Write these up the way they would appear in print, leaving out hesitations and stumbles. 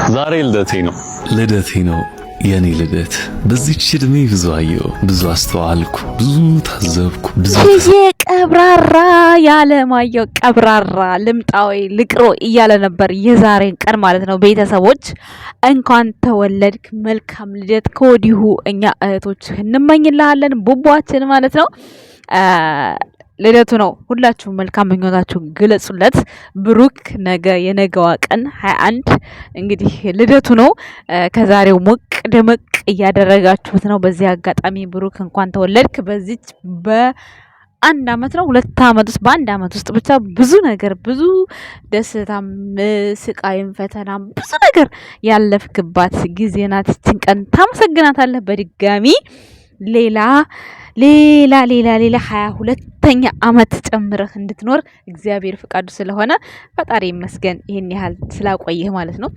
ዛሬ ልደቴ ነው የኔ ልደት። በዚህች እድሜ ብዙ አየሁ፣ ብዙ አስተዋልኩ፣ ብዙ ታዘብኩ፣ ብዙ ቀብራራ ያለማየሁ ቀብራራ ልምጣዊ ልቅሮ እያለ ነበር የዛሬን ቀን ማለት ነው። ቤተሰቦች እንኳን ተወለድክ፣ መልካም ልደት ከወዲሁ እኛ እህቶች እንመኝልሃለን። ቡቧችን ማለት ነው። ልደቱ ነው። ሁላችሁም መልካም ምኞታችሁ ግለጹለት። ብሩክ ነገ የነገዋ ቀን 21 እንግዲህ ልደቱ ነው። ከዛሬው ሞቅ ደመቅ እያደረጋችሁት ነው። በዚህ አጋጣሚ ብሩክ እንኳን ተወለድክ። በዚች በአንድ አመት ነው 2 አመት ውስጥ በአንድ አመት ውስጥ ብቻ ብዙ ነገር ብዙ ደስታም ስቃይም ፈተናም ብዙ ነገር ያለፍክባት ጊዜ ናት። እችን ቀን ታመሰግናታለህ በድጋሚ ሌላ 22ኛ አመት ጨምረህ እንድትኖር እግዚአብሔር ፍቃዱ ስለሆነ ፈጣሪ ይመስገን ይሄን ያህል ስላቆየህ ማለት ነው።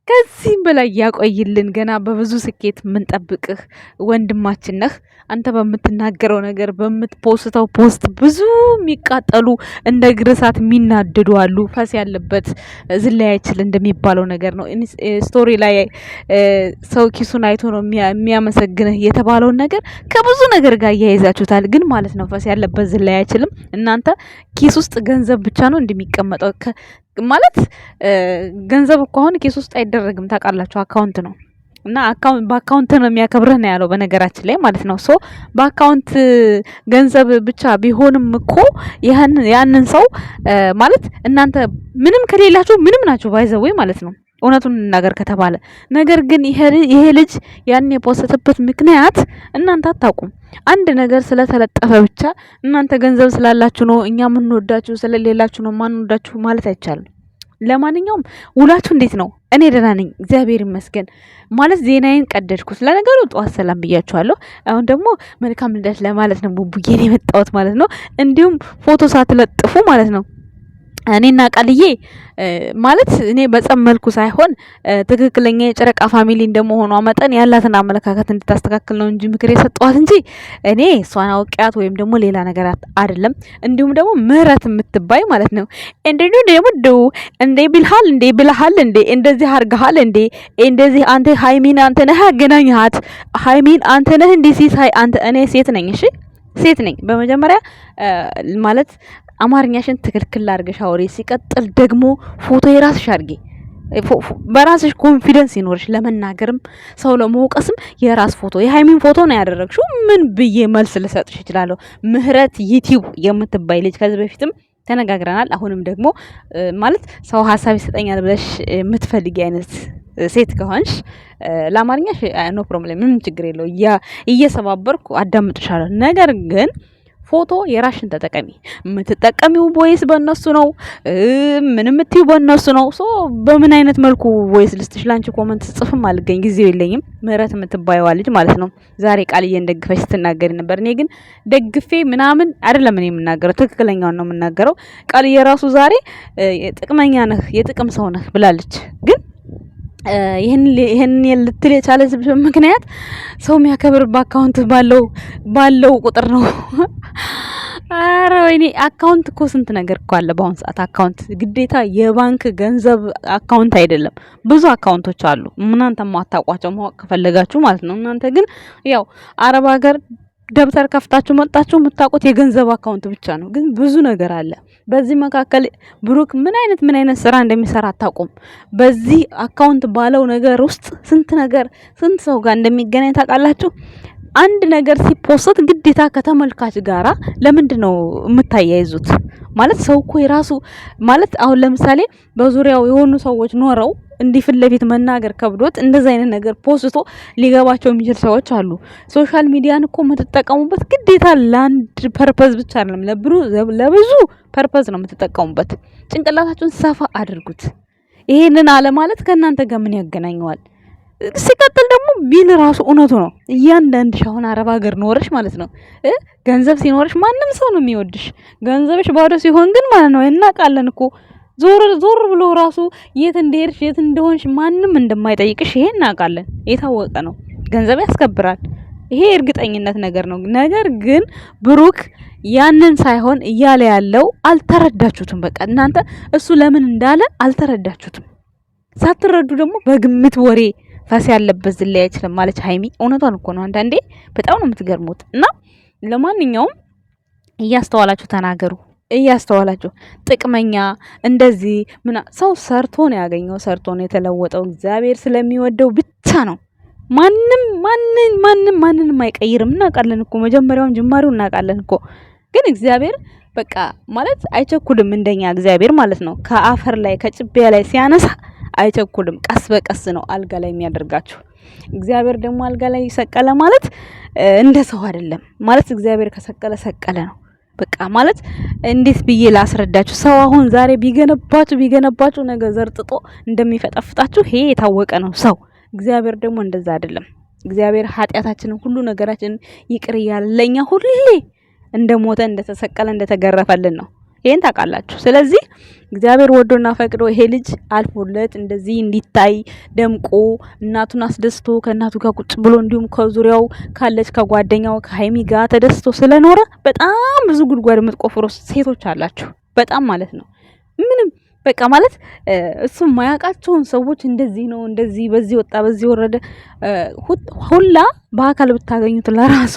ከዚህም በላይ ያቆይልን። ገና በብዙ ስኬት የምንጠብቅህ ወንድማችን ነህ። አንተ በምትናገረው ነገር በምትፖስተው ፖስት ብዙ የሚቃጠሉ እንደ ግርሳት የሚናደዱ አሉ። ፈስ ያለበት ዝላይ አይችል እንደሚባለው ነገር ነው። ስቶሪ ላይ ሰው ኪሱን አይቶ ነው የሚያመሰግንህ የተባለውን ነገር ከብዙ ነገር ጋር እያይዛችሁታል። ግን ማለት ነው ፈስ ያለበት ዝላይ አይችልም። እናንተ ኪስ ውስጥ ገንዘብ ብቻ ነው እንደሚቀመጠው ማለት ገንዘብ እኮ አሁን ኬስ ውስጥ አይደረግም ታውቃላችሁ፣ አካውንት ነው እና በአካውንት ነው የሚያከብርህ ነው ያለው በነገራችን ላይ ማለት ነው። ሶ በአካውንት ገንዘብ ብቻ ቢሆንም እኮ ያንን ሰው ማለት እናንተ ምንም ከሌላችሁ ምንም ናችሁ ባይዘው ማለት ነው እውነቱን ነገር ከተባለ። ነገር ግን ይሄ ልጅ ያን የፖስተበት ምክንያት እናንተ አታውቁም። አንድ ነገር ስለተለጠፈ ብቻ እናንተ ገንዘብ ስላላችሁ ነው እኛ የምንወዳችሁ ስለሌላችሁ ነው ማንወዳችሁ ማለት አይቻልም። ለማንኛውም ውላችሁ እንዴት ነው? እኔ ደህና ነኝ እግዚአብሔር ይመስገን። ማለት ዜናዬን ቀደድኩት። ለነገሩ ጠዋት ሰላም ብያችኋለሁ። አሁን ደግሞ መልካም ልደት ለማለት ነው ቡቡዬን የመጣሁት ማለት ነው። እንዲሁም ፎቶ ሳትለጥፉ ማለት ነው እኔና ቃልዬ ማለት እኔ በጸም መልኩ ሳይሆን ትክክለኛ የጨረቃ ፋሚሊ እንደመሆኗ መጠን ያላትን አመለካከት እንድታስተካክል ነው እንጂ ምክር የሰጠዋት እንጂ እኔ እሷን አውቂያት ወይም ደግሞ ሌላ ነገር አይደለም። እንዲሁም ደግሞ ምህረት የምትባይ ማለት ነው ብልሃል እንዴ እንደዚህ አርገሃል እንዴ እንደዚህ አንተ ሃይሚን አንተ ነህ ያገናኝሃት ሃይሚን አንተ ነህ እንዴ ሲሳይ አንተ እኔ ሴት ነኝ እሺ ሴት ነኝ በመጀመሪያ ማለት አማርኛሽን ትክክል አድርገሽ አውሪ። ሲቀጥል ደግሞ ፎቶ የራስሽ አድርጊ። በራስሽ ኮንፊደንስ ይኖርሽ ለመናገርም ሰው ለመውቀስም የራስ ፎቶ የሃይሚን ፎቶ ነው ያደረግሽው። ምን ብዬ መልስ ልሰጥሽ እችላለሁ? ምህረት ዩቲዩብ የምትባይ ልጅ ከዚህ በፊትም ተነጋግረናል። አሁንም ደግሞ ማለት ሰው ሀሳብ ይሰጠኛል ብለሽ የምትፈልጊ አይነት ሴት ከሆንሽ ለአማርኛሽ ኖ ፕሮብሌም ምንም ችግር የለው እየሰባበርኩ አዳምጥሻለሁ። ነገር ግን ፎቶ የራሽን ተጠቀሚ። የምትጠቀሚው ቮይስ በእነሱ ነው፣ ምንም የምትይው በእነሱ ነው። ሶ በምን አይነት መልኩ ቮይስ ልስጥሽ? ላንቺ ኮመንት ጽፍም አልገኝ ጊዜው የለኝም። ምህረት የምትባይዋ ልጅ ማለት ነው ዛሬ ቃልዬን ደግፈሽ ስትናገሪ ነበር። እኔ ግን ደግፌ ምናምን አይደለም እኔ የምናገረው፣ ትክክለኛውን ነው የምናገረው። ቃልዬ ራሱ ዛሬ ጥቅመኛ ነህ የጥቅም ሰው ነህ ብላለች። ግን ይሄን ልትል የቻለች ምክንያት ሰው የሚያከብር በአካውንት ባለው ቁጥር ነው። አረ ወይኔ አካውንት እኮ ስንት ነገር እኮ አለ በአሁን ሰዓት። አካውንት ግዴታ የባንክ ገንዘብ አካውንት አይደለም፣ ብዙ አካውንቶች አሉ። እናንተ ማታውቋቸው ማወቅ ከፈለጋችሁ ማለት ነው። እናንተ ግን ያው አረብ ሀገር ደብተር ከፍታችሁ መጣችሁ የምታውቁት የገንዘብ አካውንት ብቻ ነው። ግን ብዙ ነገር አለ። በዚህ መካከል ብሩክ ምን አይነት ስራ እንደሚሰራ አታውቁም። በዚህ አካውንት ባለው ነገር ውስጥ ስንት ሰው ጋር እንደሚገናኝ ታውቃላችሁ? አንድ ነገር ሲፖስት ግዴታ ከተመልካች ጋራ ለምንድን ነው የምታያይዙት? ማለት ሰው እኮ የራሱ ማለት አሁን ለምሳሌ በዙሪያው የሆኑ ሰዎች ኖረው እንዲህ ፊት ለፊት መናገር ከብዶት እንደዛ አይነት ነገር ፖስቶ ሊገባቸው የሚችል ሰዎች አሉ። ሶሻል ሚዲያን እኮ የምትጠቀሙበት ግዴታ ለአንድ ፐርፐዝ ብቻ አይደለም፣ ለብዙ ፐርፐዝ ነው የምትጠቀሙበት። ጭንቅላታችሁን ሰፋ አድርጉት። ይሄንን አለ ማለት ከእናንተ ጋር ምን ያገናኘዋል? ሲቀጥል ደግሞ ቢል ራሱ እውነቱ ነው። እያንዳንድሽ አሁን አረብ ሀገር ኖረሽ ማለት ነው ገንዘብ ሲኖርሽ ማንም ሰው ነው የሚወድሽ። ገንዘብሽ ባዶ ሲሆን ግን ማለት ነው እናውቃለን እኮ ዞር ብሎ ራሱ የት እንደሄድሽ የት እንደሆንሽ ማንም እንደማይጠይቅሽ ይሄን እናውቃለን። የታወቀ ነው። ገንዘብ ያስከብራል። ይሄ እርግጠኝነት ነገር ነው። ነገር ግን ብሩክ ያንን ሳይሆን እያለ ያለው አልተረዳችሁትም። በቃ እናንተ እሱ ለምን እንዳለ አልተረዳችሁትም። ሳትረዱ ደግሞ በግምት ወሬ ፈስ ያለበት ዝላይ አይችልም ማለች ሀይሚ። እውነቷን እኮ ነው። አንዳንዴ በጣም ነው የምትገርሙት። እና ለማንኛውም እያስተዋላችሁ ተናገሩ። እያስተዋላችሁ ጥቅመኛ እንደዚህ ሰው ሰርቶ ነው ያገኘው፣ ሰርቶ ነው የተለወጠው። እግዚአብሔር ስለሚወደው ብቻ ነው። ማንንም አይቀይርም። እናውቃለን እኮ መጀመሪያውን ጅማሬው እናውቃለን እኮ። ግን እግዚአብሔር በቃ ማለት አይቸኩልም፣ እንደኛ እግዚአብሔር ማለት ነው። ከአፈር ላይ ከጭቢያ ላይ ሲያነሳ አይቸኩልም። ቀስ በቀስ ነው አልጋ ላይ የሚያደርጋችሁ። እግዚአብሔር ደግሞ አልጋ ላይ ሰቀለ ማለት እንደ ሰው አይደለም ማለት። እግዚአብሔር ከሰቀለ ሰቀለ ነው በቃ ማለት። እንዴት ብዬ ላስረዳችሁ? ሰው አሁን ዛሬ ቢገነባችሁ ነገ ዘርጥጦ እንደሚፈጠፍጣችሁ ይሄ የታወቀ ነው ሰው። እግዚአብሔር ደግሞ እንደዛ አይደለም። እግዚአብሔር ኃጢአታችንን ሁሉ ነገራችንን ይቅር እያለ ለኛ ሁሌ እንደሞተ እንደተሰቀለ እንደተገረፈልን ነው። ይሄን ታውቃላችሁ። ስለዚህ እግዚአብሔር ወዶና ፈቅዶ ይሄ ልጅ አልፎለት እንደዚህ እንዲታይ ደምቆ እናቱን አስደስቶ ከእናቱ ጋር ቁጭ ብሎ እንዲሁም ከዙሪያው ካለች ከጓደኛው ከሀይሚ ጋር ተደስቶ ስለኖረ በጣም ብዙ ጉድጓድ የምትቆፍሩ ሴቶች አላችሁ። በጣም ማለት ነው። ምንም በቃ ማለት እሱ ማያውቃቸውን ሰዎች እንደዚህ ነው እንደዚህ በዚህ ወጣ በዚህ ወረደ ሁላ በአካል ብታገኙት ለራሱ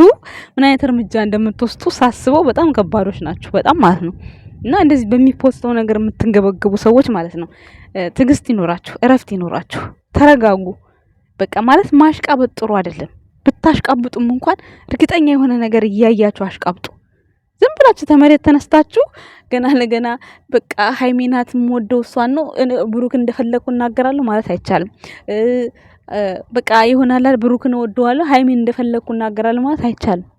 ምን አይነት እርምጃ እንደምትወስዱ ሳስበው በጣም ከባዶች ናችሁ። በጣም ማለት ነው። እና እንደዚህ በሚፖስተው ነገር የምትንገበገቡ ሰዎች ማለት ነው ትዕግስት ይኖራችሁ፣ እረፍት ይኖራችሁ፣ ተረጋጉ። በቃ ማለት ማሽቃበጥ ጥሩ አይደለም። ብታሽቃብጡም እንኳን እርግጠኛ የሆነ ነገር እያያችሁ አሽቃብጡ። ዝም ብላችሁ ተመሬት ተነስታችሁ ገና ለገና በቃ ሃይሚናት የምወደው እሷን ነው ብሩክ እንደፈለኩ እናገራለሁ ማለት አይቻልም። በቃ ይሆናል ብሩክን እወደዋለሁ ሃይሚን እንደፈለኩ እናገራለሁ ማለት አይቻልም።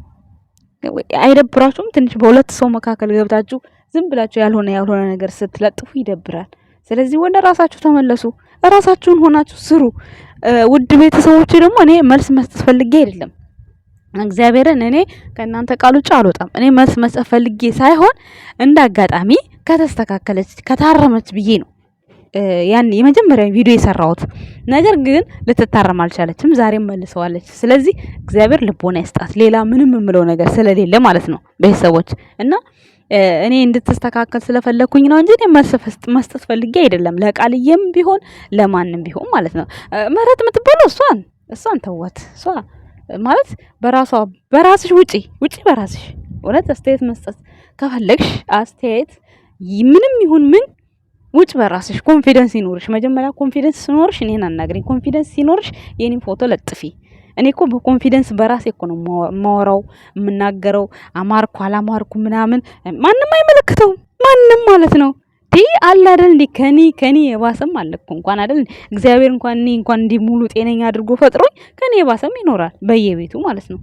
አይደብራችሁም? ትንሽ በሁለት ሰው መካከል ገብታችሁ ዝም ብላችሁ ያልሆነ ነገር ስትለጥፉ ይደብራል። ስለዚህ ወደ ራሳችሁ ተመለሱ። ራሳችሁን ሆናችሁ ስሩ። ውድ ቤተሰቦች ደግሞ እኔ መልስ መስጠት ፈልጌ አይደለም። እግዚአብሔርን እኔ ከእናንተ ቃል ውጭ አልወጣም። እኔ መልስ መስጠት ፈልጌ ሳይሆን እንደ አጋጣሚ ከተስተካከለች ከታረመች ብዬ ነው ያን የመጀመሪያ ቪዲዮ የሰራሁት። ነገር ግን ልትታረም አልቻለችም። ዛሬም መልሰዋለች። ስለዚህ እግዚአብሔር ልቦና ይስጣት። ሌላ ምንም የምለው ነገር ስለሌለ ማለት ነው ቤተሰቦች። እና እኔ እንድትስተካከል ስለፈለኩኝ ነው እንጂ እኔ መስጠት ፈልጌ አይደለም። ለቃልዬም ቢሆን ለማንም ቢሆን ማለት ነው። ምህረት የምትባለው እሷን ተዋት። እሷ ማለት በራስሽ ውጪ በራስሽ እውነት አስተያየት መስጠት ከፈለግሽ አስተያየት ምንም ይሁን ምን ውጭ በራስሽ ኮንፊደንስ ይኖርሽ። መጀመሪያ ኮንፊደንስ ሲኖርሽ እኔን አናግሪኝ። ኮንፊደንስ ሲኖርሽ የኔን ፎቶ ለጥፊ። እኔ እኮ በኮንፊደንስ በራሴ እኮ ነው የማወራው የምናገረው። አማርኩ አላማርኩ ምናምን ማንም አይመለከተውም። ማንም ማለት ነው አለ አይደል እንዴ ከኔ የባሰም አለ እኮ እንኳን አይደል እግዚአብሔር እንኳን እንዲህ ሙሉ ጤነኛ አድርጎ ፈጥሮኝ ከኔ የባሰም ይኖራል በየቤቱ ማለት ነው።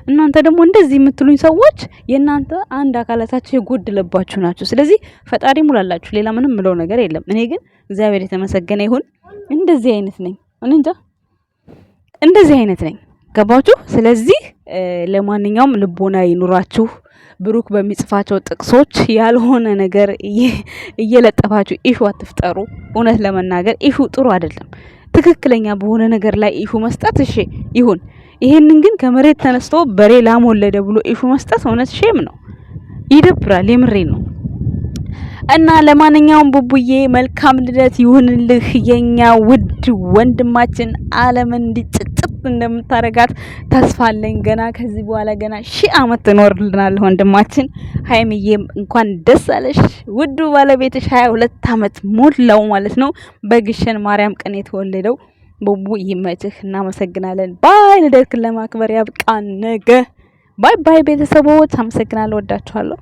እናንተ ደግሞ እንደዚህ የምትሉኝ ሰዎች የእናንተ አንድ አካላታችሁ የጎደለባችሁ ናችሁ። ስለዚህ ፈጣሪ ሙላላችሁ። ሌላ ምንም ምለው ነገር የለም። እኔ ግን እግዚአብሔር የተመሰገነ ይሁን እንደዚህ አይነት ነኝ። እንጃ እንደዚህ አይነት ነኝ። ገባችሁ? ስለዚህ ለማንኛውም ልቦና ይኑራችሁ። ብሩክ በሚጽፋቸው ጥቅሶች ያልሆነ ነገር እየለጠፋችሁ ኢሹ አትፍጠሩ። እውነት ለመናገር ኢሹ ጥሩ አይደለም። ትክክለኛ በሆነ ነገር ላይ ኢሹ መስጠት እሺ ይሁን። ይሄንን ግን ከመሬት ተነስቶ በሬ ላም ወለደ ብሎ ኢሹ መስጠት እውነት ሼም ነው፣ ይደብራል። የምሬን ነው። እና ለማንኛውም ቡቡዬ መልካም ልደት ይሁንልህ የኛ ውድ ወንድማችን። ዓለምን እንዲጭጭት እንደምታረጋት ተስፋ አለኝ። ገና ከዚህ በኋላ ገና 1000 ዓመት ትኖርልናለህ ወንድማችን። ሀይሚዬም እንኳን ደስ አለሽ ውዱ ባለቤትሽ 22 ዓመት ሞላው ማለት ነው። በግሸን ማርያም ቀን የተወለደው ቡቡ ይመችህ። እናመሰግናለን። ባይ ልደትክን ለማክበር ያብቃን ነገ። ባይ ባይ ቤተሰቦች፣ አመሰግናለሁ። ወዳችኋለሁ።